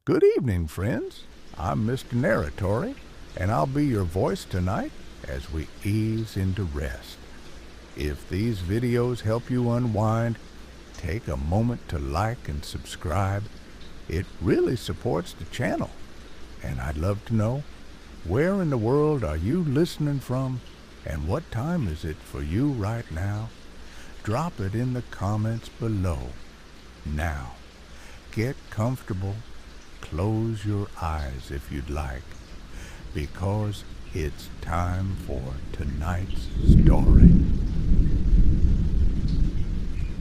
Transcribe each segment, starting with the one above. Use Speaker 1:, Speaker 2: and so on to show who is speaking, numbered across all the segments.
Speaker 1: Good evening, friends. I'm Mr. Narratory, and I'll be your voice tonight as we ease into rest. If these videos help you unwind, take a moment to like and subscribe. It really supports the channel. And I'd love to know, where in the world are you listening from, and what time is it for you right now? Drop it in the comments below. Now, get comfortable. Close your eyes if you'd like, because it's time for tonight's story.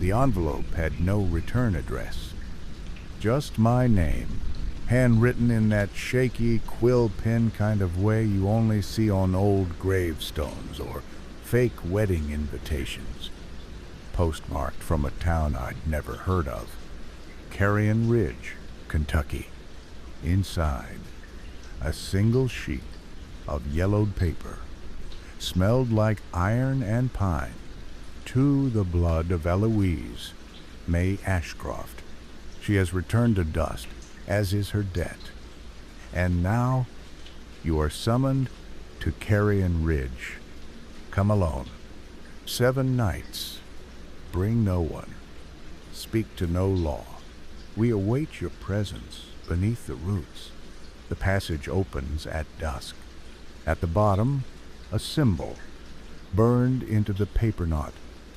Speaker 1: The envelope had no return address, just my name, handwritten in that shaky quill pen kind of way you only see on old gravestones or fake wedding invitations. Postmarked from a town I'd never heard of, Carrion Ridge, Kentucky. Inside, a single sheet of yellowed paper, smelled like iron and pine, to the blood of Eloise May Ashcroft. She has returned to dust, as is her debt. And now, you are summoned to Carrion Ridge. Come alone. 7 nights. Bring no one. Speak to no law. We await your presence beneath the roots. The passage opens at dusk. At the bottom, a symbol, burned into the paper knot,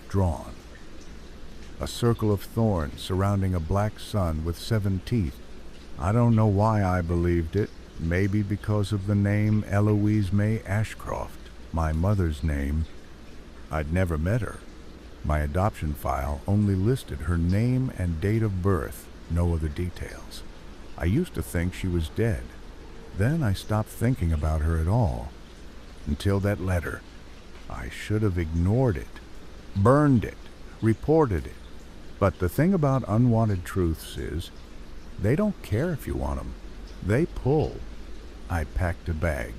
Speaker 1: drawn. A circle of thorns surrounding a black sun with 7 teeth. I don't know why I believed it. Maybe because of the name Eloise May Ashcroft, my mother's name. I'd never met her. My adoption file only listed her name and date of birth, no other details. I used to think she was dead. Then I stopped thinking about her at all. Until that letter. I should have ignored it, burned it, reported it. But the thing about unwanted truths is, they don't care if you want them. They pull. I packed a bag.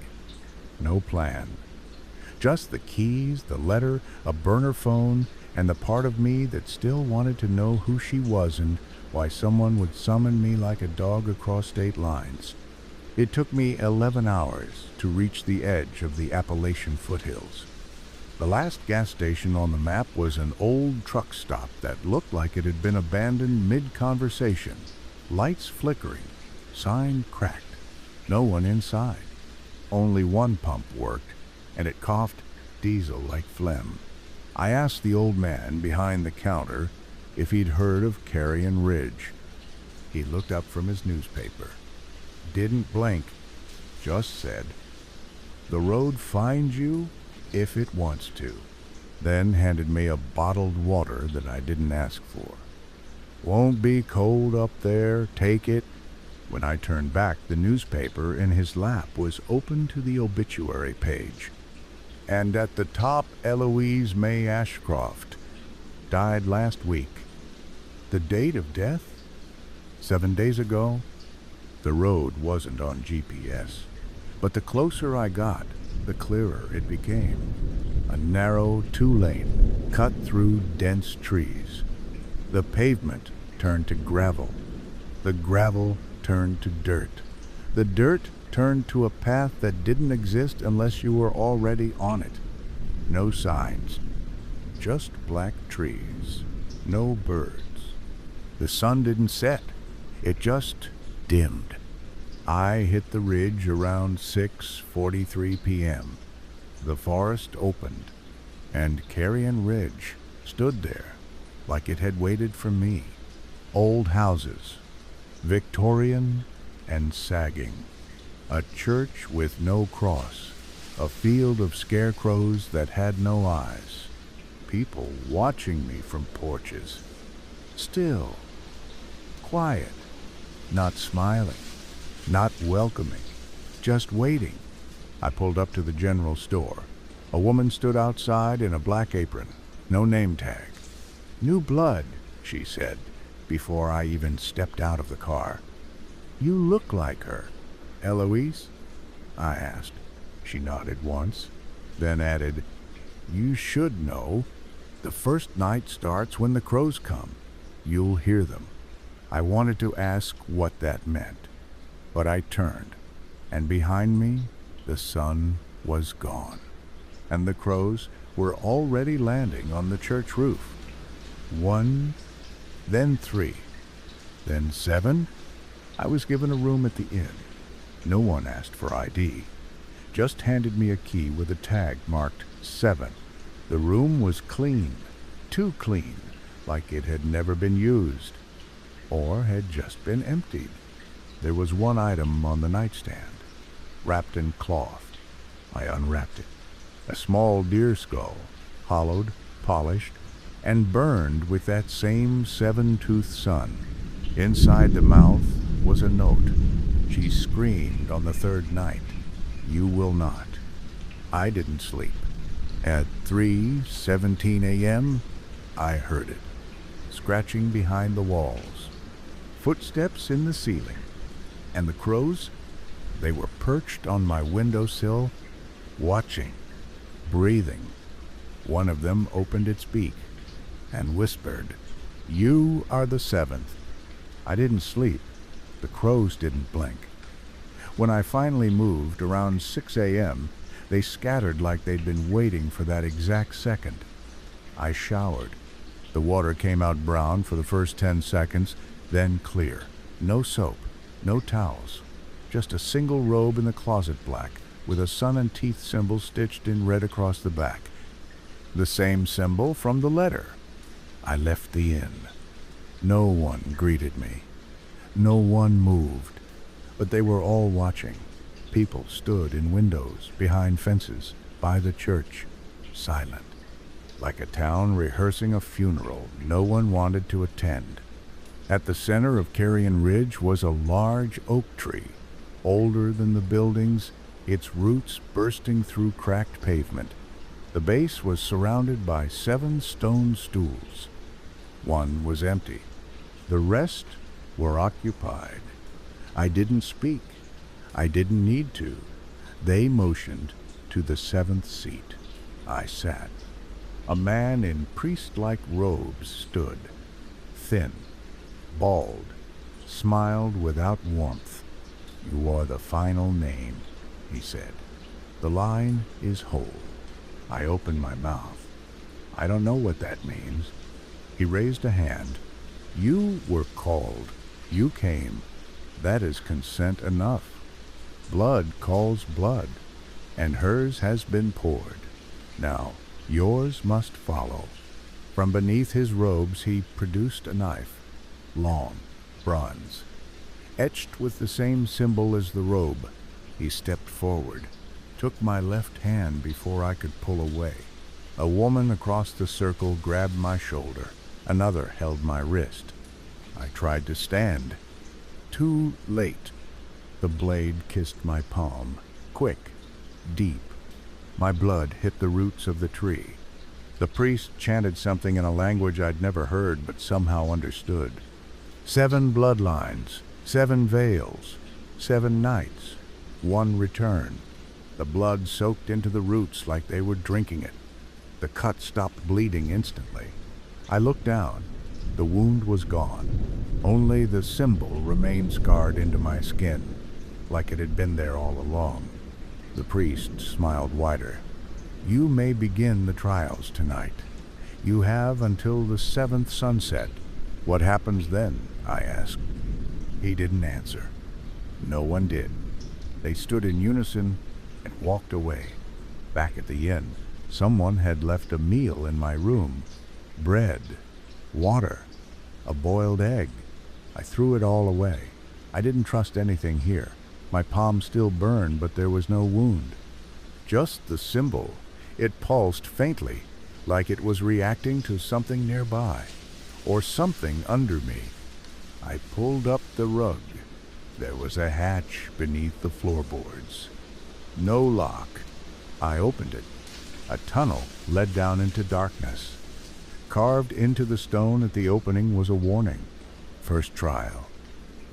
Speaker 1: No plan. Just the keys, the letter, a burner phone, and the part of me that still wanted to know who she was and why someone would summon me like a dog across state lines. It took me 11 hours to reach the edge of the Appalachian foothills. The last gas station on the map was an old truck stop that looked like it had been abandoned mid-conversation. Lights flickering, sign cracked, no one inside. Only one pump worked, and it coughed diesel like phlegm. I asked the old man behind the counter if he'd heard of Carrion Ridge. He looked up from his newspaper, didn't blink, just said, "The road finds you if it wants to," then handed me a bottled water that I didn't ask for. "Won't be cold up there, take it." When I turned back, the newspaper in his lap was open to the obituary page. And at the top, Eloise May Ashcroft, died last week. The date of death? 7 days ago. The road wasn't on GPS, but the closer I got, the clearer it became. A narrow 2-lane cut through dense trees. The pavement turned to gravel. The gravel turned to dirt. The dirt turned to a path that didn't exist unless you were already on it. No signs. Just black trees. No birds. The sun didn't set. It just dimmed. I hit the ridge around 6:43 p.m. The forest opened, and Carrion Ridge stood there like it had waited for me. Old houses, Victorian and sagging. A church with no cross. A field of scarecrows that had no eyes. People watching me from porches. Still. Quiet. Not smiling. Not welcoming. Just waiting. I pulled up to the general store. A woman stood outside in a black apron. No name tag. "New blood," she said, before I even stepped out of the car. "You look like her." "Eloise?" I asked. She nodded once, then added, "You should know. The first night starts when the crows come. You'll hear them." I wanted to ask what that meant. But I turned, and behind me, the sun was gone, and the crows were already landing on the church roof. 1, then 3, then 7. I was given a room at the inn. No one asked for ID, just handed me a key with a tag marked 7. The room was clean, too clean, like it had never been used, or had just been emptied. There was one item on the nightstand, wrapped in cloth. I unwrapped it. A small deer skull, hollowed, polished, and burned with that same 7-toothed sun. Inside the mouth was a note. She screamed on the third night, "You will not." I didn't sleep. At 3:17 a.m., I heard it, scratching behind the walls. Footsteps in the ceiling. And the crows, they were perched on my windowsill, watching, breathing. One of them opened its beak and whispered, "You are the 7th." I didn't sleep. The crows didn't blink. When I finally moved around 6 a.m., they scattered like they'd been waiting for that exact second. I showered. The water came out brown for the first 10 seconds, then clear. No soap, no towels, just a single robe in the closet black with a sun and teeth symbol stitched in red across the back. The same symbol from the letter. I left the inn. No one greeted me. No one moved, but they were all watching. People stood in windows, behind fences, by the church, silent. Like a town rehearsing a funeral no one wanted to attend. At the center of Carrion Ridge was a large oak tree, older than the buildings, its roots bursting through cracked pavement. The base was surrounded by 7 stone stools. One was empty. The rest were occupied. I didn't speak. I didn't need to. They motioned to the 7th seat. I sat. A man in priest-like robes stood, thin, bald, smiled without warmth. "You are the final name," he said. "The line is whole." I opened my mouth. "I don't know what that means." He raised a hand. "You were called. You came. That is consent enough. Blood calls blood, and hers has been poured. Now, yours must follow." From beneath his robes he produced a knife, long, bronze, etched with the same symbol as the robe. He stepped forward, took my left hand before I could pull away. A woman across the circle grabbed my shoulder. Another held my wrist. I tried to stand. Too late. The blade kissed my palm, quick, deep. My blood hit the roots of the tree. The priest chanted something in a language I'd never heard but somehow understood. 7 bloodlines, 7 veils, 7 nights, 1 return. The blood soaked into the roots like they were drinking it. The cut stopped bleeding instantly. I looked down. The wound was gone. Only the symbol remained scarred into my skin, like it had been there all along. The priest smiled wider. "You may begin the trials tonight. You have until the 7th sunset. What happens then?" I asked. He didn't answer. No one did. They stood in unison and walked away. Back at the inn, someone had left a meal in my room. Bread, water, a boiled egg. I threw it all away. I didn't trust anything here. My palm still burned, but there was no wound. Just the symbol. It pulsed faintly, like it was reacting to something nearby, or something under me. I pulled up the rug. There was a hatch beneath the floorboards. No lock. I opened it. A tunnel led down into darkness. Carved into the stone at the opening was a warning. First trial.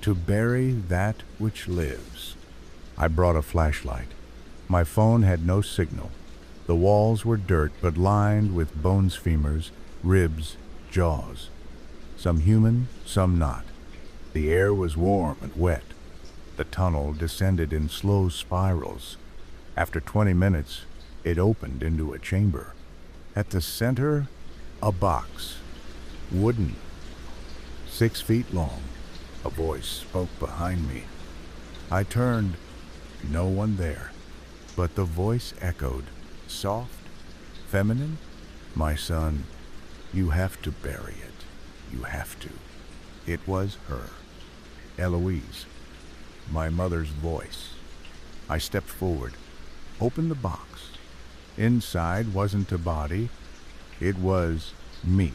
Speaker 1: To bury that which lives. I brought a flashlight. My phone had no signal. The walls were dirt, but lined with bones, femurs, ribs, jaws. Some human, some not. The air was warm and wet. The tunnel descended in slow spirals. After 20 minutes, it opened into a chamber. At the center, a box, wooden, 6 feet long. A voice spoke behind me. I turned, no one there, but the voice echoed, soft, feminine. My son, you have to bury it. You have to. It was her, Eloise, my mother's voice. I stepped forward, opened the box. Inside wasn't a body, it was me.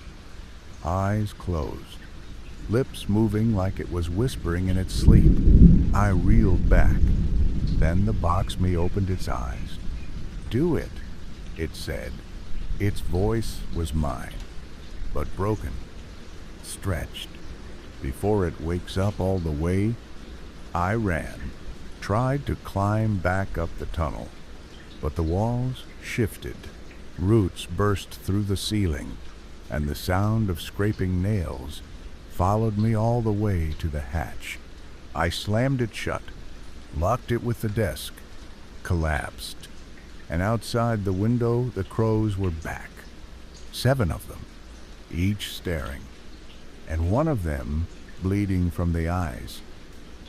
Speaker 1: Eyes closed, lips moving like it was whispering in its sleep. I reeled back. Then the box me opened its eyes. Do it, it said. Its voice was mine, but broken, stretched. Before it wakes up all the way, I ran, tried to climb back up the tunnel, but the walls shifted. Roots burst through the ceiling, and the sound of scraping nails followed me all the way to the hatch. I slammed it shut, locked it with the desk, collapsed, and outside the window the crows were back. 7 of them, each staring, and one of them bleeding from the eyes.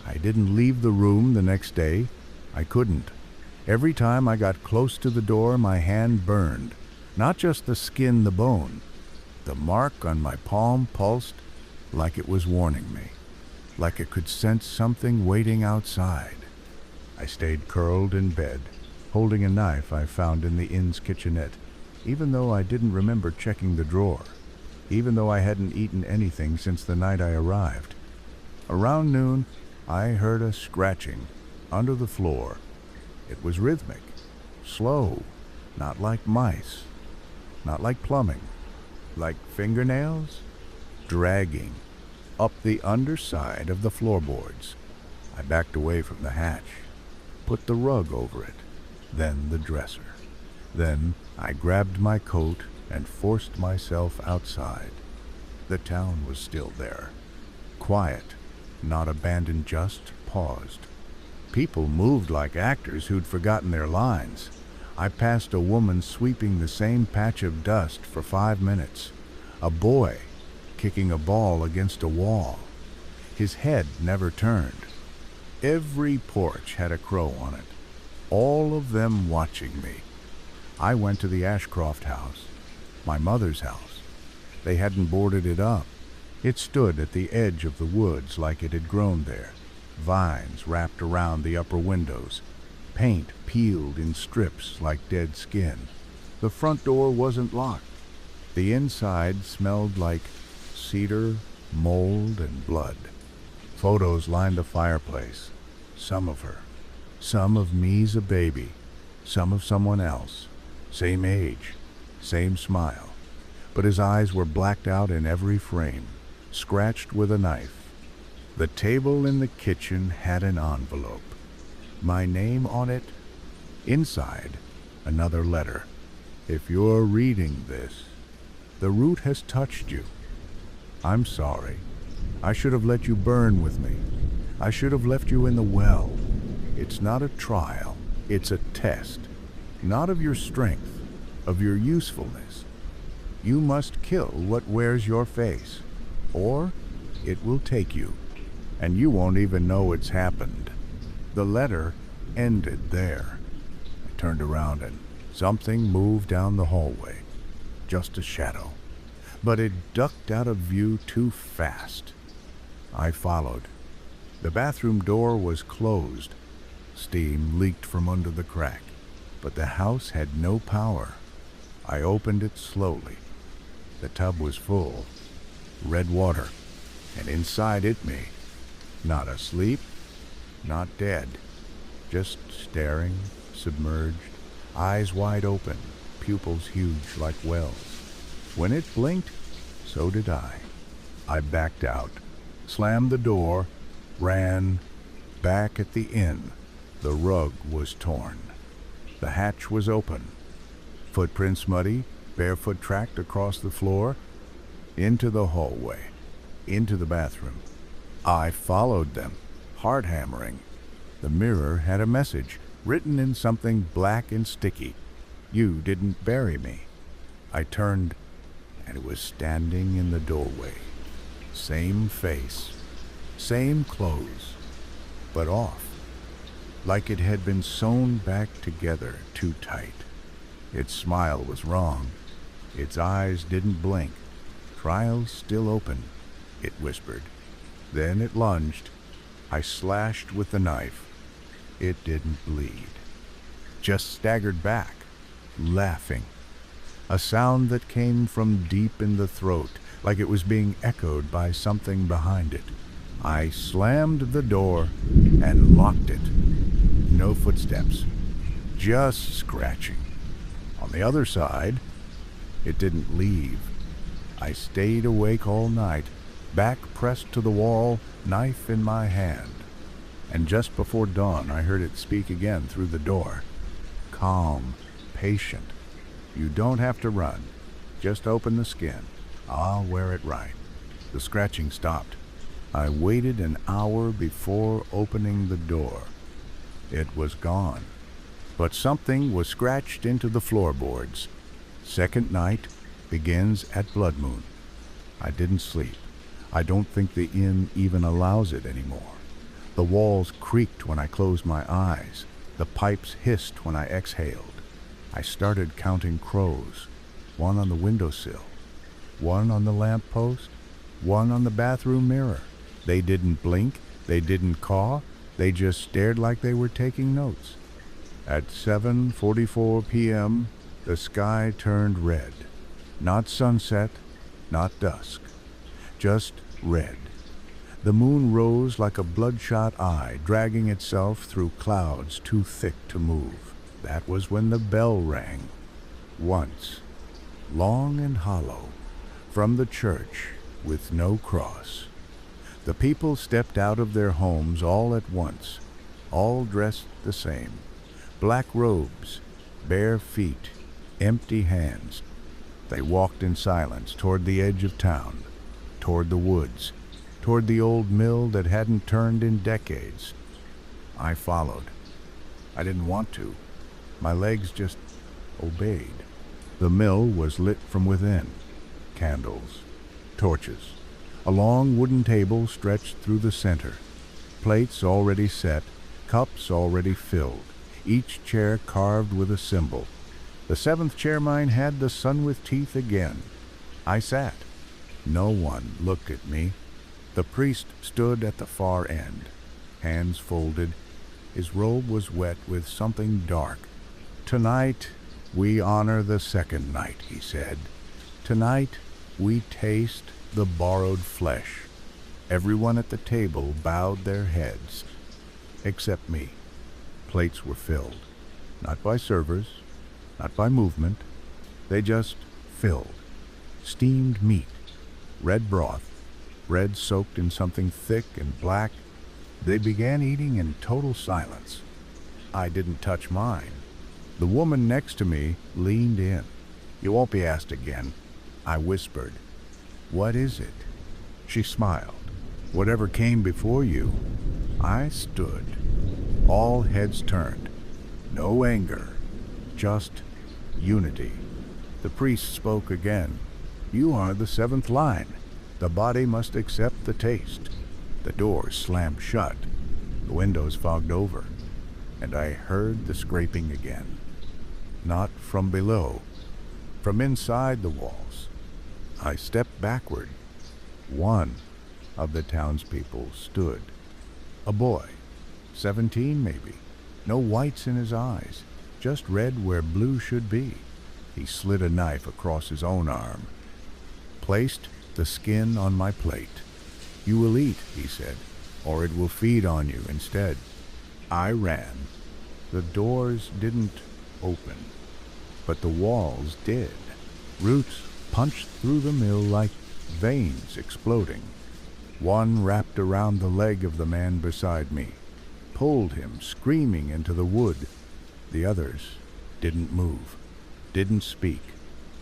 Speaker 1: I didn't leave the room the next day. I couldn't. Every time I got close to the door, my hand burned. Not just the skin, the bone. The mark on my palm pulsed like it was warning me, like it could sense something waiting outside. I stayed curled in bed, holding a knife I found in the inn's kitchenette, even though I didn't remember checking the drawer, even though I hadn't eaten anything since the night I arrived. Around noon, I heard a scratching under the floor. It was rhythmic, slow, not like mice, not like plumbing, like fingernails, dragging up the underside of the floorboards. I backed away from the hatch, put the rug over it, then the dresser. Then I grabbed my coat and forced myself outside. The town was still there, quiet, not abandoned, just paused. People moved like actors who'd forgotten their lines. I passed a woman sweeping the same patch of dust for 5 minutes. A boy kicking a ball against a wall. His head never turned. Every porch had a crow on it, all of them watching me. I went to the Ashcroft house, my mother's house. They hadn't boarded it up. It stood at the edge of the woods like it had grown there. Vines wrapped around the upper windows, paint peeled in strips like dead skin. The front door wasn't locked. The inside smelled like cedar, mold, and blood. Photos lined the fireplace. Some of her. Some of me's a baby. Some of someone else. Same age. Same smile. But his eyes were blacked out in every frame, scratched with a knife. The table in the kitchen had an envelope. My name on it. Inside, another letter. If you're reading this, the root has touched you. I'm sorry. I should have let you burn with me. I should have left you in the well. It's not a trial. It's a test. Not of your strength, of your usefulness. You must kill what wears your face, or it will take you, and you won't even know it's happened. The letter ended there. I turned around and something moved down the hallway. Just a shadow. But it ducked out of view too fast. I followed. The bathroom door was closed. Steam leaked from under the crack, but the house had no power. I opened it slowly. The tub was full. Red water. And inside it me. Not asleep, not dead. Just staring, submerged, eyes wide open, pupils huge like wells. When it blinked, so did I. I backed out, slammed the door, ran. Back at the inn, the rug was torn. The hatch was open. Footprints muddy, barefoot tracked across the floor, into the hallway, into the bathroom. I followed them, heart hammering. The mirror had a message, written in something black and sticky. "You didn't bury me." I turned, and it was standing in the doorway. Same face, same clothes, but off, like it had been sewn back together too tight. Its smile was wrong. Its eyes didn't blink. "Trial's still open," it whispered. Then it lunged. I slashed with the knife. It didn't bleed, just staggered back, laughing. A sound that came from deep in the throat, like it was being echoed by something behind it. I slammed the door and locked it. No footsteps, just scratching. On the other side, it didn't leave. I stayed awake all night, back pressed to the wall, knife in my hand. And just before dawn, I heard it speak again through the door. Calm, patient. "You don't have to run. Just open the skin. I'll wear it right." The scratching stopped. I waited an hour before opening the door. It was gone. But something was scratched into the floorboards. Second night begins at blood moon. I didn't sleep. I don't think the inn even allows it anymore. The walls creaked when I closed my eyes. The pipes hissed when I exhaled. I started counting crows. One on the windowsill, one on the lamppost, one on the bathroom mirror. They didn't blink, they didn't caw, they just stared like they were taking notes. At 7:44 p.m., the sky turned red. Not sunset, not dusk, just red. The moon rose like a bloodshot eye, dragging itself through clouds too thick to move. That was when the bell rang. Once, long and hollow, from the church with no cross. The people stepped out of their homes all at once, all dressed the same. Black robes, bare feet, empty hands. They walked in silence toward the edge of town, toward the woods, toward the old mill that hadn't turned in decades. I followed. I didn't want to. My legs just obeyed. The mill was lit from within. Candles, torches. A long wooden table stretched through the center. Plates already set, cups already filled, each chair carved with a symbol. The seventh chair mine had the sun with teeth again. I sat. No one looked at me. The priest stood at the far end, hands folded. His robe was wet with something dark. "Tonight we honor the second night," he said. "Tonight we taste the borrowed flesh." Everyone at the table bowed their heads, except me. Plates were filled, not by servers, not by movement. They just filled. Steamed meat, red broth, bread soaked in something thick and black. They began eating in total silence. I didn't touch mine. The woman next to me leaned in. "You won't be asked again," I whispered. "What is it?" She smiled. "Whatever came before you." I stood. All heads turned. No anger, just unity. The priest spoke again. "You are the seventh line. The body must accept the taste." The doors slammed shut. The windows fogged over. And I heard the scraping again. Not from below, from inside the walls. I stepped backward. One of the townspeople stood. A boy, 17 maybe. No whites in his eyes, just red where blue should be. He slid a knife across his own arm, placed the skin on my plate. "You will eat," he said, "or it will feed on you instead." I ran. The doors didn't open, but the walls did. Roots punched through the mill like veins exploding. One wrapped around the leg of the man beside me, pulled him screaming into the wood. The others didn't move, didn't speak,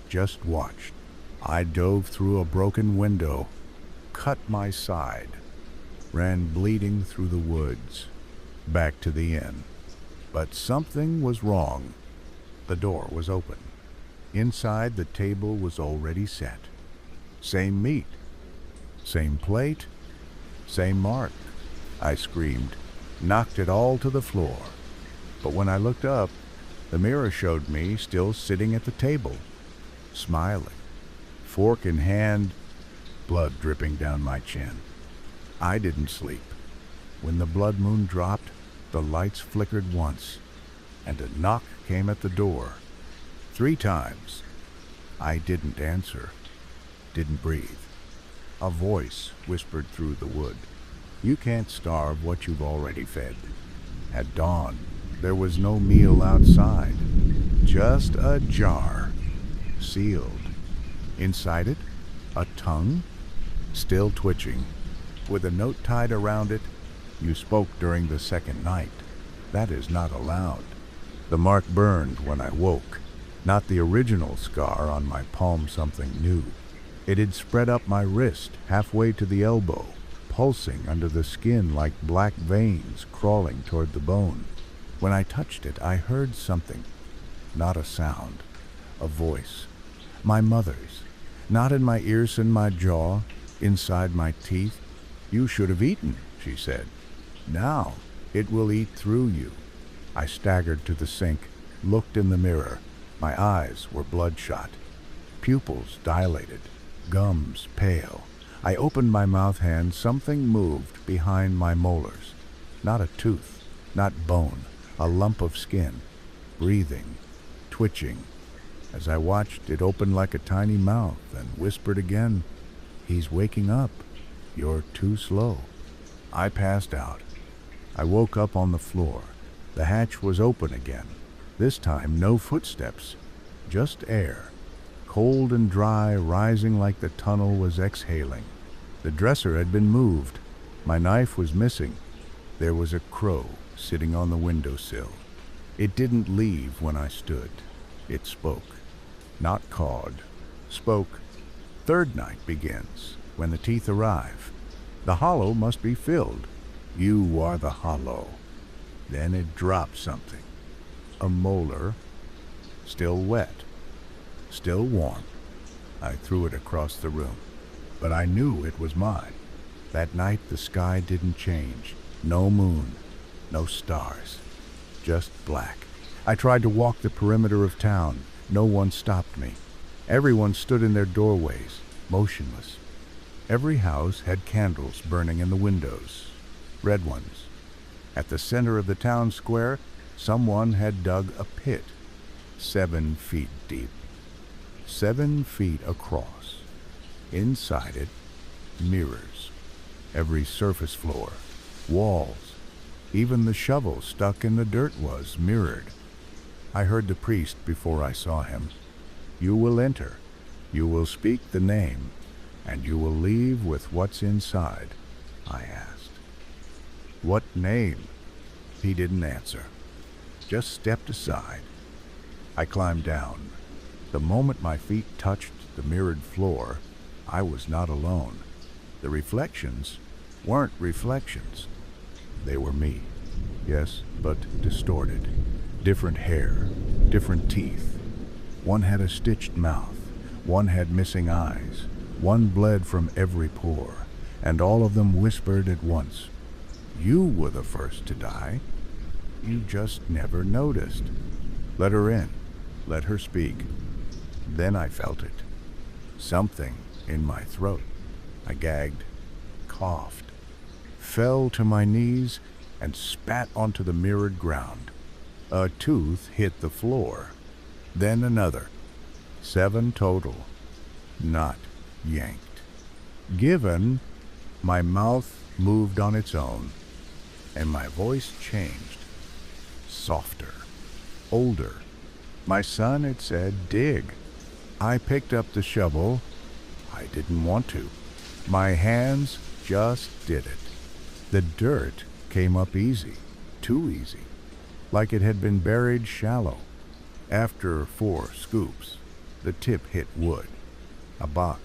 Speaker 1: just watched. I dove through a broken window, cut my side, ran bleeding through the woods. back to the inn. But something was wrong. The door was open. Inside, the table was already set. Same meat, same plate, same mark. I screamed, knocked it all to the floor. But when I looked up, the mirror showed me still sitting at the table, smiling, fork in hand, blood dripping down my chin. I didn't sleep. When the blood moon dropped, the lights flickered once, and a knock came at the door. 3 times. I didn't answer, didn't breathe. A voice whispered through the wood. You can't starve what you've already fed. At dawn, there was no meal outside, just a jar, sealed. Inside it, a tongue, still twitching, with a note tied around it. You spoke during the second night. That is not allowed. The mark burned when I woke, not the original scar on my palm, something new. It had spread up my wrist, halfway to the elbow, pulsing under the skin like black veins crawling toward the bone. When I touched it, I heard something. Not a sound, a voice. My mother's. Not in my ears and my jaw, inside my teeth. You should have eaten, she said. Now it will eat through you. I staggered to the sink, looked in the mirror. My eyes were bloodshot, pupils dilated, gums pale. I opened my mouth hand. Something moved behind my molars. Not a tooth, not bone, a lump of skin, breathing, twitching. As I watched, it opened like a tiny mouth and whispered again, He's waking up. You're too slow. I passed out. I woke up on the floor. The hatch was open again. This time, no footsteps, just air, cold and dry, rising like the tunnel was exhaling. The dresser had been moved. My knife was missing. There was a crow sitting on the windowsill. It didn't leave when I stood. It spoke. Not cawed. Spoke. Third night begins, when the teeth arrive. The hollow must be filled. You are the hollow. Then it dropped something. A molar, still wet, still warm. I threw it across the room, but I knew it was mine. That night the sky didn't change. No moon, no stars, just black. I tried to walk the perimeter of town. No one stopped me. Everyone stood in their doorways, motionless. Every house had candles burning in the windows, red ones. At the center of the town square, someone had dug a pit, 7 feet deep, 7 feet across. Inside it, mirrors. Every surface floor, walls, even the shovel stuck in the dirt was mirrored. I heard the priest before I saw him. You will enter, you will speak the name, and you will leave with what's inside, I asked. What name? He didn't answer, just stepped aside. I climbed down. The moment my feet touched the mirrored floor, I was not alone. The reflections weren't reflections. They were me, yes, but distorted. Different hair, different teeth. One had a stitched mouth, one had missing eyes, one bled from every pore, and all of them whispered at once, You were the first to die. You just never noticed. Let her in. Let her speak. Then I felt it. Something in my throat. I gagged, coughed, fell to my knees, and spat onto the mirrored ground. A tooth hit the floor. Then another. 7 total. Not yanked. Given, my mouth moved on its own, and my voice changed. Softer. Older. My son, it said, dig. I picked up the shovel. I didn't want to. My hands just did it. The dirt came up easy, too easy, like it had been buried shallow. After 4 scoops, the tip hit wood. A box.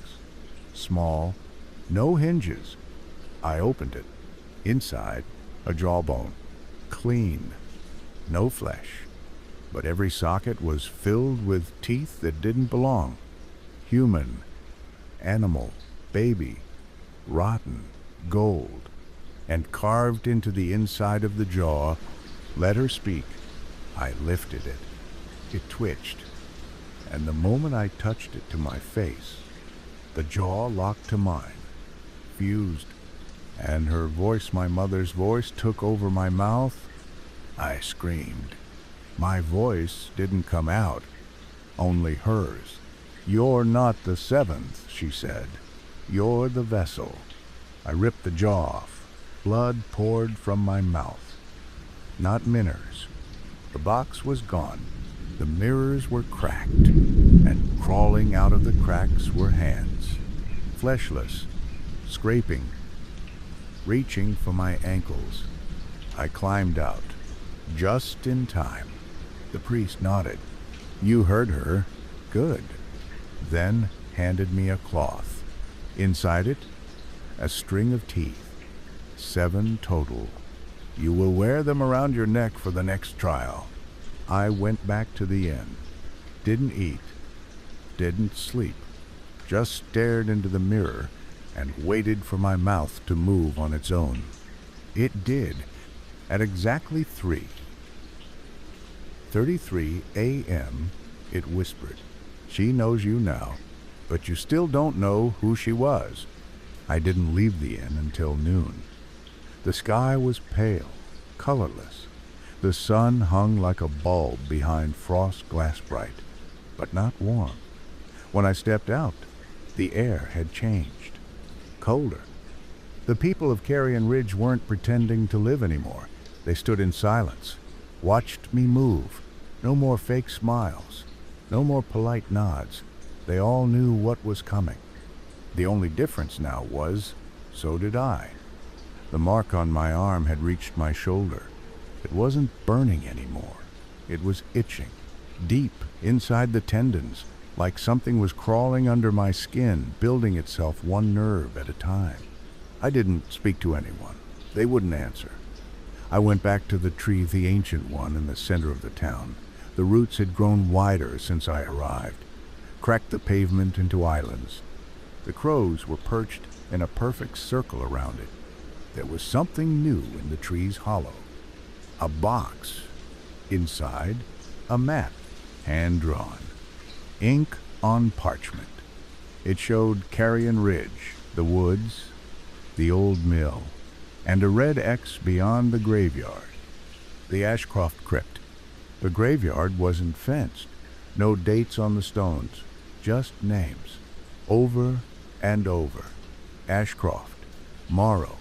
Speaker 1: Small. No hinges. I opened it. Inside, a jawbone. clean. No flesh, but every socket was filled with teeth that didn't belong. Human, animal, baby, rotten, gold, and carved into the inside of the jaw. Let her speak. I lifted it. It twitched, and the moment I touched it to my face, the jaw locked to mine, fused, and her voice, my mother's voice, took over my mouth. I screamed. My voice didn't come out, only hers. "You're not the seventh," she said. "You're the vessel." I ripped the jaw off. Blood poured from my mouth. Not Minner's. The box was gone. The mirrors were cracked, and crawling out of the cracks were hands, fleshless, scraping, reaching for my ankles. I climbed out, just in time. The priest nodded. "You heard her. Good." Then handed me a cloth. Inside it, a string of teeth. 7 total. "You will wear them around your neck for the next trial." I went back to the inn. Didn't eat. Didn't sleep. Just stared into the mirror and waited for my mouth to move on its own. It did, at exactly 3:33 a.m., it whispered. "She knows you now, but you still don't know who she was." I didn't leave the inn until noon. The sky was pale, colorless. The sun hung like a bulb behind frost glass bright, but not warm. When I stepped out, the air had changed. Colder. The people of Carrion Ridge weren't pretending to live anymore. They stood in silence, watched me move. No more fake smiles, no more polite nods. They all knew what was coming. The only difference now was, so did I. The mark on my arm had reached my shoulder. It wasn't burning anymore. It was itching, deep inside the tendons, like something was crawling under my skin, building itself one nerve at a time. I didn't speak to anyone. They wouldn't answer. I went back to the tree, the ancient one in the center of the town. The roots had grown wider since I arrived, cracked the pavement into islands. The crows were perched in a perfect circle around it. There was something new in the tree's hollow. A box. Inside, a map, hand-drawn. Ink on parchment. It showed Carrion Ridge, the woods, the old mill, and a red X beyond the graveyard. The Ashcroft crypt. The graveyard wasn't fenced. No dates on the stones, just names. Over and over. Ashcroft, Morrow,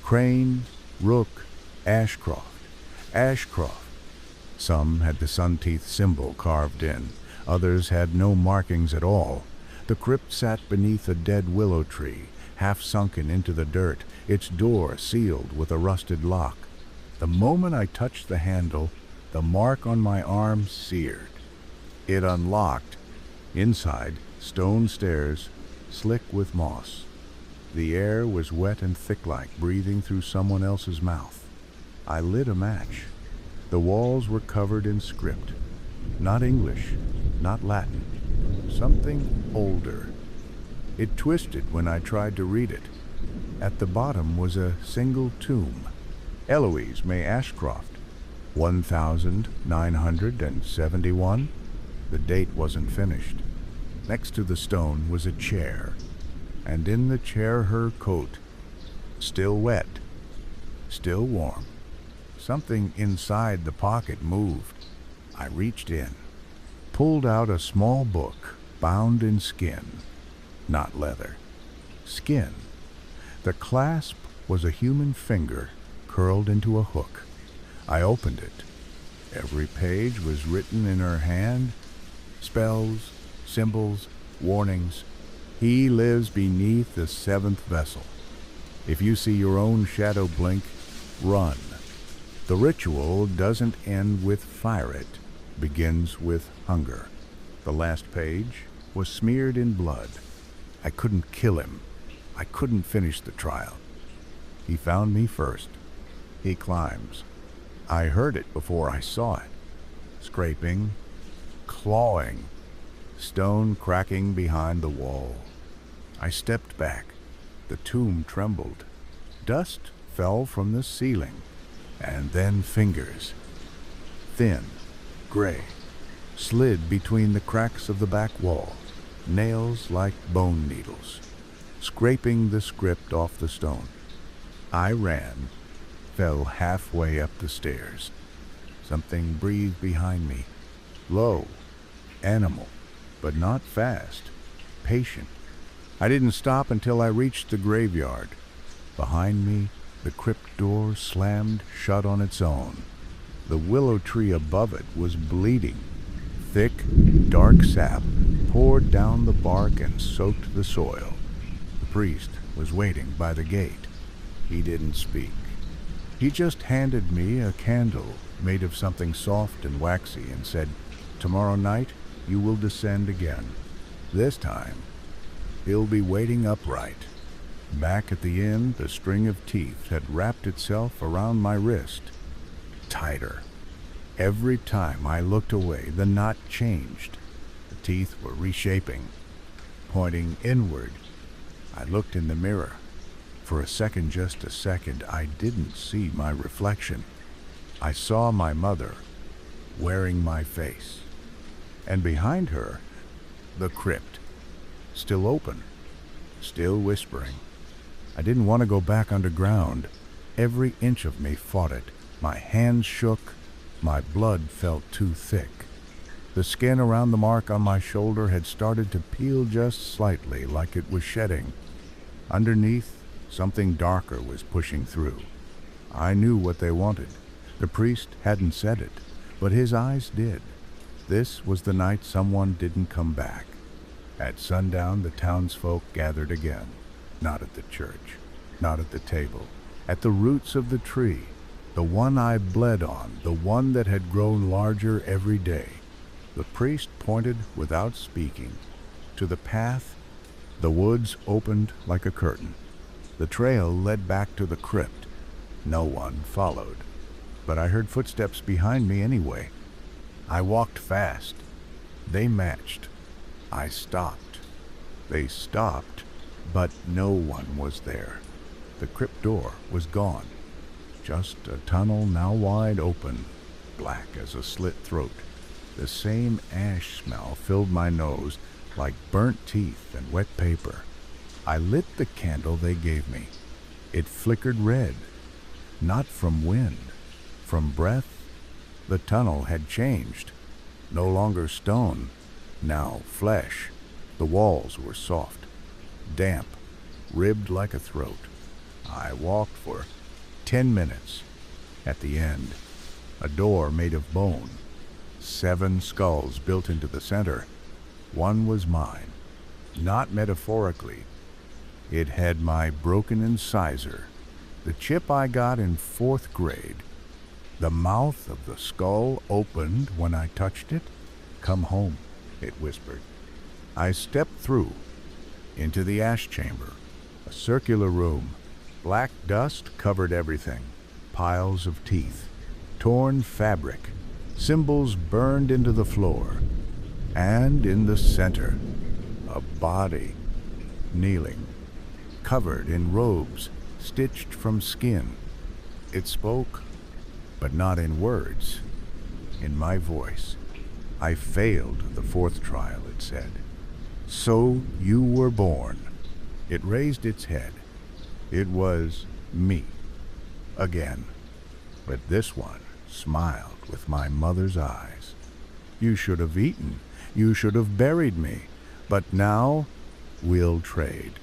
Speaker 1: Crane, Rook, Ashcroft, Ashcroft. Some had the sun-teeth symbol carved in. Others had no markings at all. The crypt sat beneath a dead willow tree, half sunken into the dirt, its door sealed with a rusted lock. The moment I touched the handle, the mark on my arm seared. It unlocked. Inside, stone stairs, slick with moss. The air was wet and thick like breathing through someone else's mouth. I lit a match. The walls were covered in script. Not English, not Latin. Something older. It twisted when I tried to read it. At the bottom was a single tomb. Eloise May Ashcroft, 1971. The date wasn't finished. Next to the stone was a chair, and in the chair her coat, still wet, still warm. Something inside the pocket moved. I reached in, pulled out a small book bound in skin, not leather. Skin. The clasp was a human finger curled into a hook. I opened it. Every page was written in her hand. Spells, symbols, warnings. He lives beneath the 7th vessel. If you see your own shadow blink, run. The ritual doesn't end with fire it, begins with hunger. The last page was smeared in blood. I couldn't kill him. I couldn't finish the trial. He found me first. He climbs. I heard it before I saw it. Scraping, clawing, stone cracking behind the wall. I stepped back. The tomb trembled. Dust fell from the ceiling, and then fingers, thin, gray, slid between the cracks of the back wall, nails like bone needles, scraping the script off the stone. I ran, fell halfway up the stairs. Something breathed behind me, low, animal, but not fast, patient. I didn't stop until I reached the graveyard. Behind me, the crypt door slammed shut on its own. The willow tree above it was bleeding. Thick, dark sap poured down the bark and soaked the soil. The priest was waiting by the gate. He didn't speak. He just handed me a candle made of something soft and waxy and said, "Tomorrow night you will descend again. This time, he'll be waiting upright." Back at the inn, the string of teeth had wrapped itself around my wrist. Tighter. Every time I looked away, the knot changed. The teeth were reshaping, pointing inward. I looked in the mirror. For a second, just a second, I didn't see my reflection. I saw my mother wearing my face. And behind her, the crypt, still open, still whispering. I didn't want to go back underground. Every inch of me fought it. My hands shook. My blood felt too thick. The skin around the mark on my shoulder had started to peel just slightly, like it was shedding. Underneath, something darker was pushing through. I knew what they wanted. The priest hadn't said it, but his eyes did. This was the night someone didn't come back. At sundown, the townsfolk gathered again. Not at the church, not at the table, at the roots of the tree, the one I bled on, the one that had grown larger every day. The priest pointed without speaking. To the path, the woods opened like a curtain. The trail led back to the crypt. No one followed, but I heard footsteps behind me anyway. I walked fast. They matched. I stopped. They stopped. But no one was there. The crypt door was gone. Just a tunnel now wide open, black as a slit throat. The same ash smell filled my nose, like burnt teeth and wet paper. I lit the candle they gave me. It flickered red, not from wind, from breath. The tunnel had changed. No longer stone, now flesh. The walls were soft, damp, ribbed like a throat. I walked for 10 minutes. At the end, a door made of bone. 7 skulls built into the center. One was mine. Not metaphorically. It had my broken incisor, the chip I got in 4th grade. The mouth of the skull opened when I touched it. "Come home," it whispered. I stepped through, into the ash chamber, a circular room. Black dust covered everything. Piles of teeth, torn fabric, symbols burned into the floor. And in the center, a body, kneeling, covered in robes, stitched from skin. It spoke, but not in words, in my voice. "I failed the 4th trial," it said. "So you were born." It raised its head. It was me, again. But this one smiled with my mother's eyes. "You should have eaten. You should have buried me. But now, we'll trade."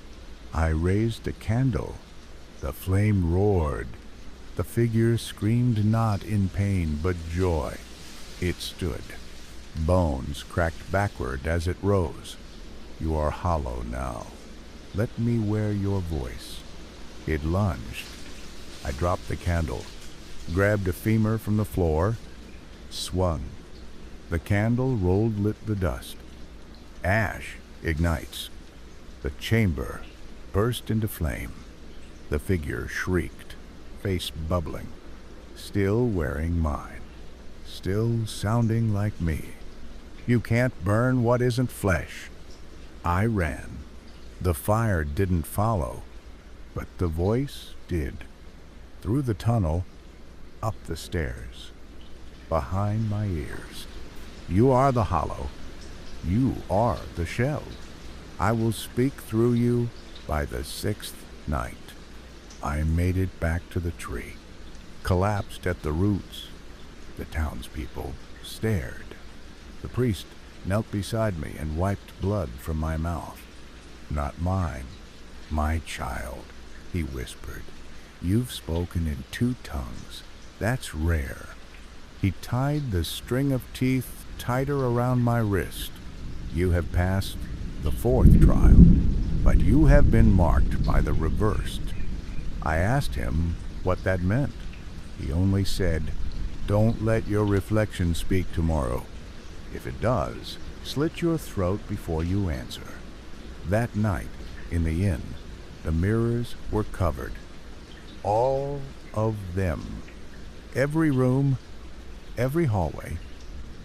Speaker 1: I raised a candle. The flame roared. The figure screamed not in pain, but joy. It stood. Bones cracked backward as it rose. "You are hollow now. Let me wear your voice." It lunged. I dropped the candle, grabbed a femur from the floor, swung. The candle rolled lit the dust. Ash ignites. The chamber burst into flame. The figure shrieked, face bubbling. still wearing mine, still sounding like me. You can't burn what isn't flesh. I ran. The fire didn't follow, but the voice did. Through the tunnel, up the stairs, behind my ears. You are the hollow. You are the shell. I will speak through you by the sixth night. I made it back to the tree, collapsed at the roots. The townspeople stared. The priest knelt beside me and wiped blood from my mouth. Not mine, my child, he whispered. You've spoken in 2 tongues. That's rare. He tied the string of teeth tighter around my wrist. You have passed the 4th trial, but you have been marked by the reversed. I asked him what that meant. He only said, don't let your reflection speak tomorrow. If it does, slit your throat before you answer. That night, in the inn, the mirrors were covered. All of them. Every room, every hallway,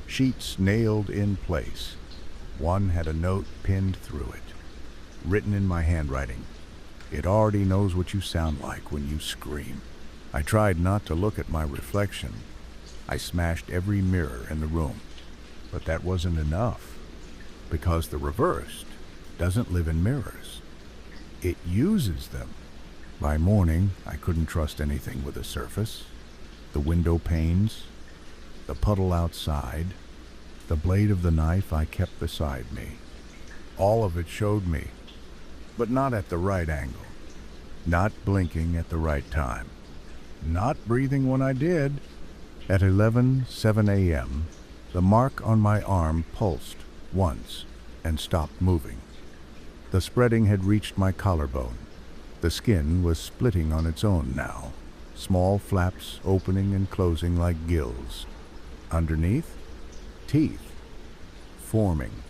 Speaker 1: sheets nailed in place. One had a note pinned through it, written in my handwriting. It already knows what you sound like when you scream. I tried not to look at my reflection. I smashed every mirror in the room. But that wasn't enough, because the reversed doesn't live in mirrors. It uses them. By morning, I couldn't trust anything with a surface. The window panes, the puddle outside, the blade of the knife I kept beside me. All of it showed me, but not at the right angle, not blinking at the right time, not breathing when I did. At 11:07 a.m., the mark on my arm pulsed once and stopped moving. The spreading had reached my collarbone. The skin was splitting on its own now, small flaps opening and closing like gills. Underneath, teeth, forming.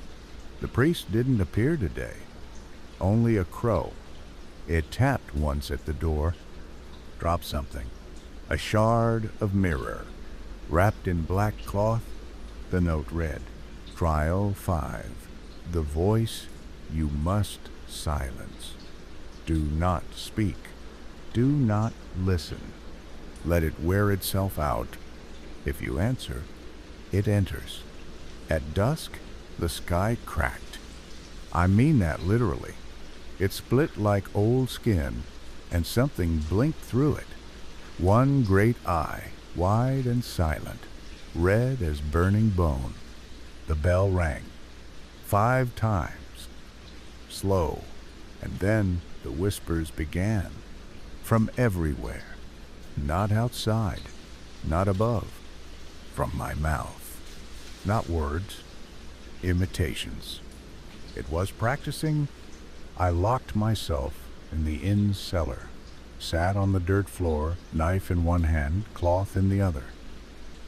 Speaker 1: The priest didn't appear today, only a crow. It tapped once at the door, dropped something, a shard of mirror. Wrapped in black cloth, the note read, Trial 5. The voice you must silence. Do not speak. Do not listen. Let it wear itself out. If you answer, it enters. At dusk, the sky cracked. I mean that literally. It split like old skin, and something blinked through it. One great eye, wide and silent, red as burning bone. The bell rang 5 times, slow, and then the whispers began. From everywhere, not outside, not above, from my mouth. Not words, imitations. It was practicing. I locked myself in the inn cellar, sat on the dirt floor, knife in one hand, cloth in the other.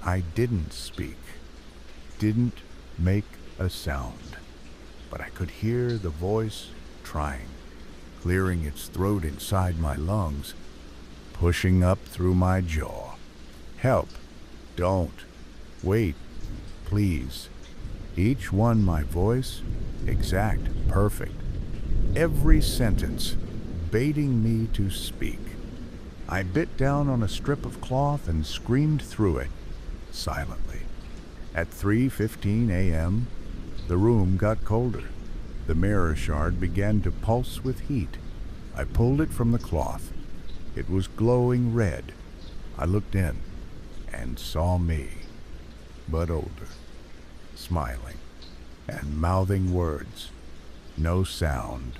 Speaker 1: I didn't speak, didn't make a sound, but I could hear the voice trying, clearing its throat inside my lungs, pushing up through my jaw. Help, don't, wait, please. Each one my voice, exact, perfect. Every sentence baiting me to speak. I bit down on a strip of cloth and screamed through it, silently. At 3:15 a.m., the room got colder. The mirror shard began to pulse with heat. I pulled it from the cloth. It was glowing red. I looked in and saw me, but older, smiling and mouthing words. No sound,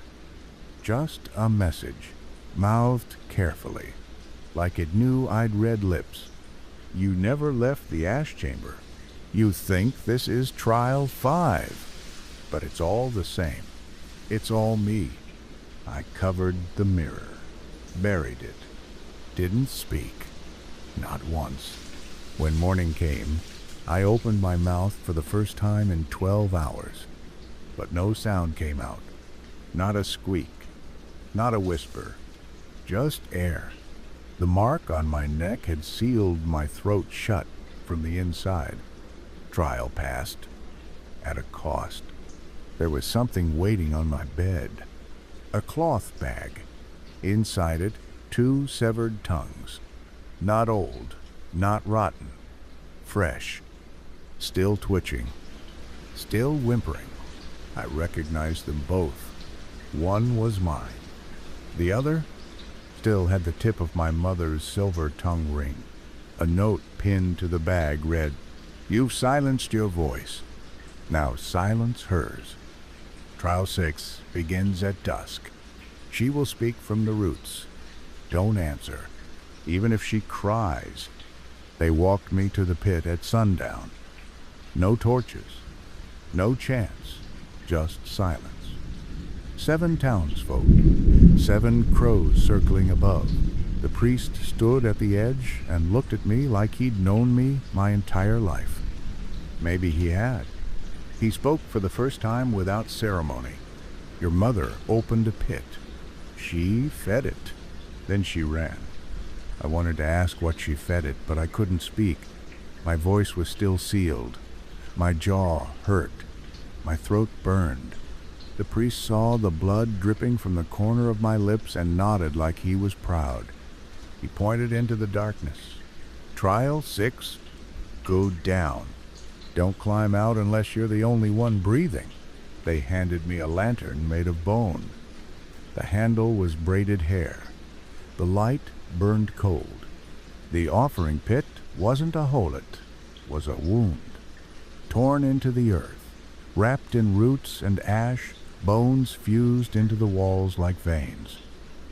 Speaker 1: just a message, mouthed carefully, like it knew I'd read lips. You never left the ash chamber. You think this is trial 5, but it's all the same. It's all me. I covered the mirror, buried it, didn't speak, not once. When morning came, I opened my mouth for the first time in 12 hours, but no sound came out. Not a squeak, not a whisper, just air. The mark on my neck had sealed my throat shut from the inside. Trial passed, at a cost. There was something waiting on my bed. A cloth bag. Inside it, 2 severed tongues. Not old, not rotten. Fresh. Still twitching. Still whimpering. I recognized them both. One was mine. The other still had the tip of my mother's silver tongue ring. A note pinned to the bag read, "You've silenced your voice. Now silence hers. Trial 6 begins at dusk. She will speak from the roots. Don't answer, even if she cries." They walked me to the pit at sundown. No torches, no chants, just silence. 7 townsfolk, 7 crows circling above. The priest stood at the edge and looked at me like he'd known me my entire life. Maybe he had. He spoke for the first time without ceremony. "Your mother opened a pit. She fed it. Then she ran." I wanted to ask what she fed it, but I couldn't speak. My voice was still sealed. My jaw hurt. My throat burned. The priest saw the blood dripping from the corner of my lips and nodded like he was proud. He pointed into the darkness. "Trial 6, go down. Don't climb out unless you're the only one breathing." They handed me a lantern made of bone. The handle was braided hair. The light burned cold. The offering pit wasn't a hole, it was a wound. Torn into the earth, wrapped in roots and ash, bones fused into the walls like veins.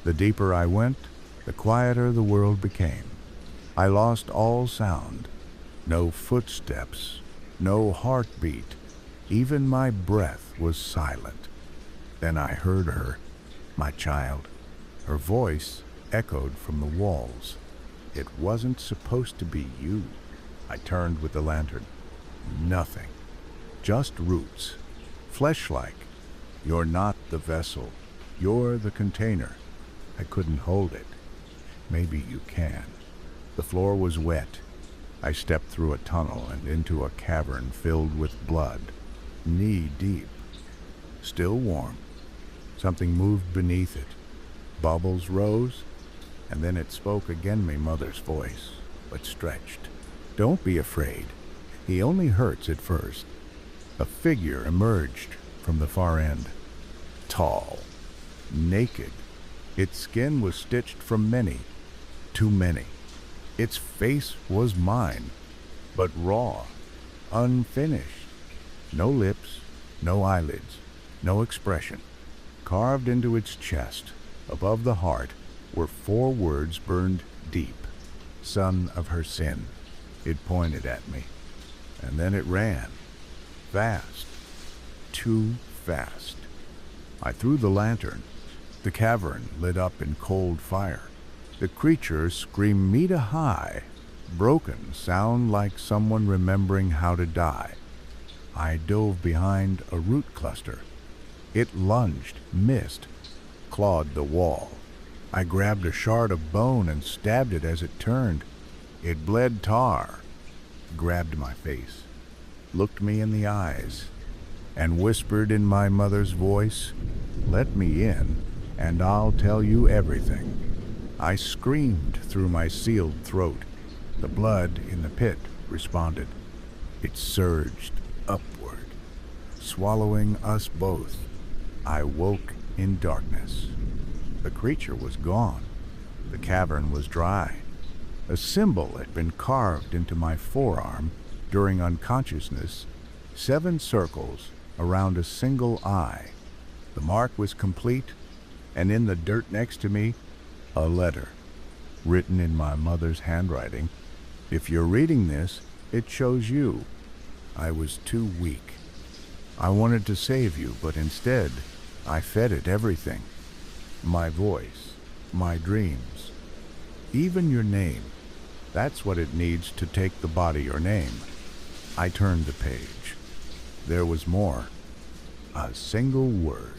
Speaker 1: The deeper I went, the quieter the world became. I lost all sound. No footsteps, no heartbeat. Even my breath was silent. Then I heard her, my child. Her voice echoed from the walls. "It wasn't supposed to be you." I turned with the lantern. Nothing. Just roots. Flesh-like. "You're not the vessel. You're the container." I couldn't hold it. "Maybe you can." The floor was wet. I stepped through a tunnel and into a cavern filled with blood, knee-deep. Still warm. Something moved beneath it. Bubbles rose, and then it spoke again, my mother's voice, but stretched. "Don't be afraid. He only hurts at first." A figure emerged from the far end. Tall. Naked. Its skin was stitched from many. Too many. Its face was mine, but raw. Unfinished. No lips, no eyelids, no expression. Carved into its chest, above the heart, were 4 words burned deep. "Son of her sin." It pointed at me. And then it ran. Fast. Too fast. I threw the lantern. The cavern lit up in cold fire. The creature screamed meter high, broken sound like someone remembering how to die. I dove behind a root cluster. It lunged, missed, clawed the wall. I grabbed a shard of bone and stabbed it as it turned. It bled tar, grabbed my face, looked me in the eyes, and whispered in my mother's voice, "Let me in, and I'll tell you everything." I screamed through my sealed throat. The blood in the pit responded. It surged upward, swallowing us both. I woke in darkness. The creature was gone. The cavern was dry. A symbol had been carved into my forearm during unconsciousness, 7 circles around a single eye. The mark was complete, and in the dirt next to me, a letter, written in my mother's handwriting. "If you're reading this, it shows you." I was too weak. I wanted to save you, but instead, I fed it everything. My voice, my dreams, even your name. That's what it needs to take the body or name. I turned the page. There was more. A single word,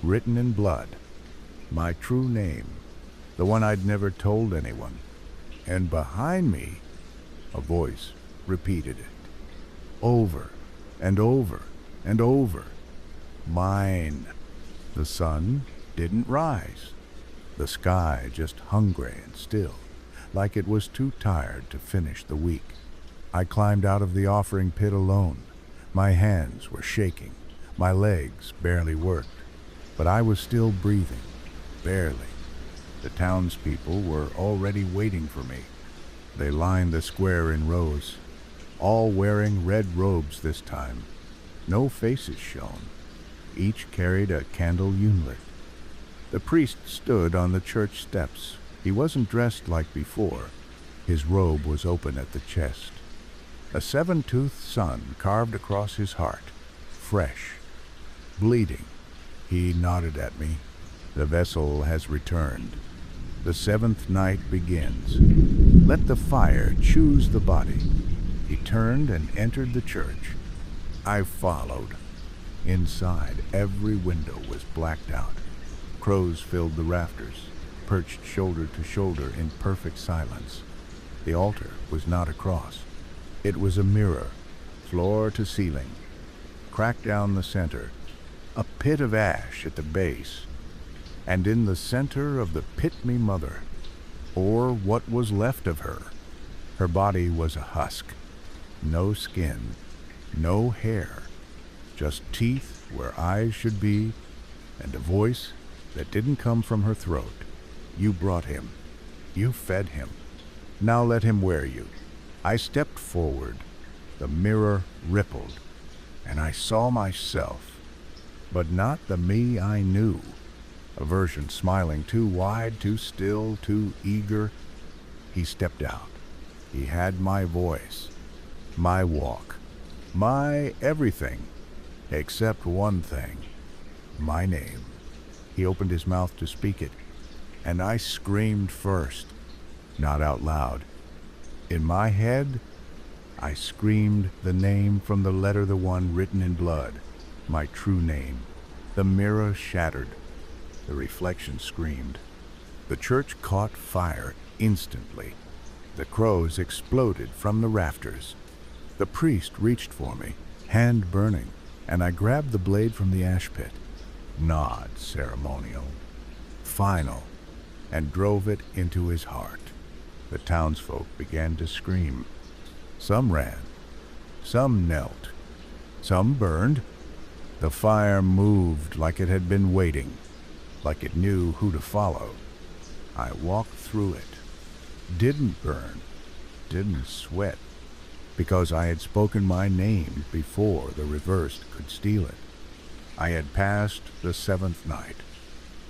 Speaker 1: written in blood. My true name. the one I'd never told anyone. And behind me, a voice repeated it, over and over and over. Mine. The sun didn't rise. The sky just hung gray and still, like it was too tired to finish the week. I climbed out of the offering pit alone. My hands were shaking. My legs barely worked. But I was still breathing, barely. The townspeople were already waiting for me. They lined the square in rows, all wearing red robes this time. No faces shone. Each carried a candle unlit. The priest stood on the church steps. He wasn't dressed like before. His robe was open at the chest. A seven-toothed sun carved across his heart, fresh, bleeding. He nodded at me. The vessel has returned. The seventh night begins. Let the fire choose the body. He turned and entered the church. I followed. Inside, every window was blacked out. Crows filled the rafters, perched shoulder to shoulder in perfect silence. The altar was not a cross. It was a mirror, floor to ceiling. Cracked down the center, a pit of ash at the base. And in the center of the pit me mother, or what was left of her. Her body was a husk. No skin, no hair, just teeth where eyes should be, and a voice that didn't come from her throat. You brought him. You fed him. Now let him wear you. I stepped forward. The mirror rippled, and I saw myself, but not the me I knew. A version smiling too wide, too still, too eager. He stepped out. He had my voice, my walk, my everything, except one thing, my name. He opened his mouth to speak it, and I screamed first, not out loud. In my head, I screamed the name from the letter, the one written in blood, my true name. The mirror shattered. The reflection screamed. The church caught fire instantly. The crows exploded from the rafters. The priest reached for me, hand burning, and I grabbed the blade from the ash pit. Nod ceremonial, final, and drove it into his heart. The townsfolk began to scream. Some ran, some knelt, some burned. The fire moved like it had been waiting, like it knew who to follow. I walked through it, didn't burn, didn't sweat, because I had spoken my name before the reversed could steal it. I had passed the seventh night.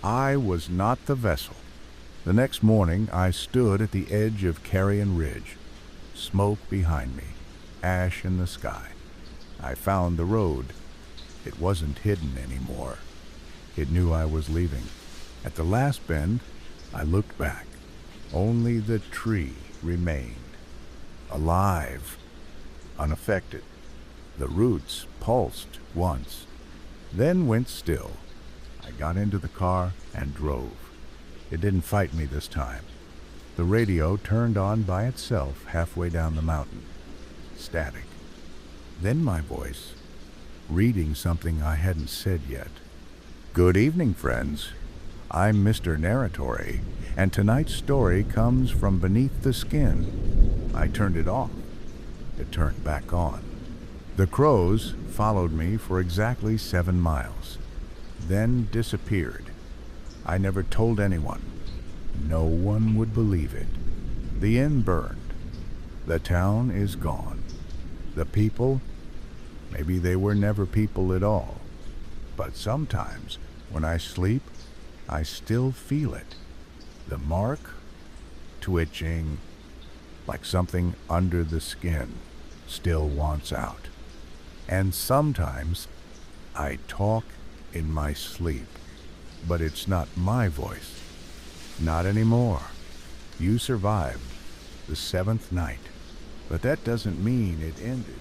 Speaker 1: I was not the vessel. The next morning I stood at the edge of Carrion Ridge, smoke behind me, ash in the sky. I found the road. It wasn't hidden anymore. It knew I was leaving. At the last bend, I looked back. Only the tree remained, alive, unaffected. The roots pulsed once, then went still. I got into the car and drove. It didn't fight me this time. The radio turned on by itself halfway down the mountain. Static. Then my voice, reading something I hadn't said yet. Good evening, friends. I'm Mr. Narratory, and tonight's story comes from beneath the skin. I turned it off. It turned back on. The crows followed me for exactly 7 miles, then disappeared. I never told anyone. No one would believe it. The inn burned. The town is gone. The people, maybe they were never people at all. But sometimes, when I sleep, I still feel it. The mark, twitching, like something under the skin still wants out. And sometimes I talk in my sleep, but it's not my voice. Not anymore. You survived the 7th night, but that doesn't mean it ended.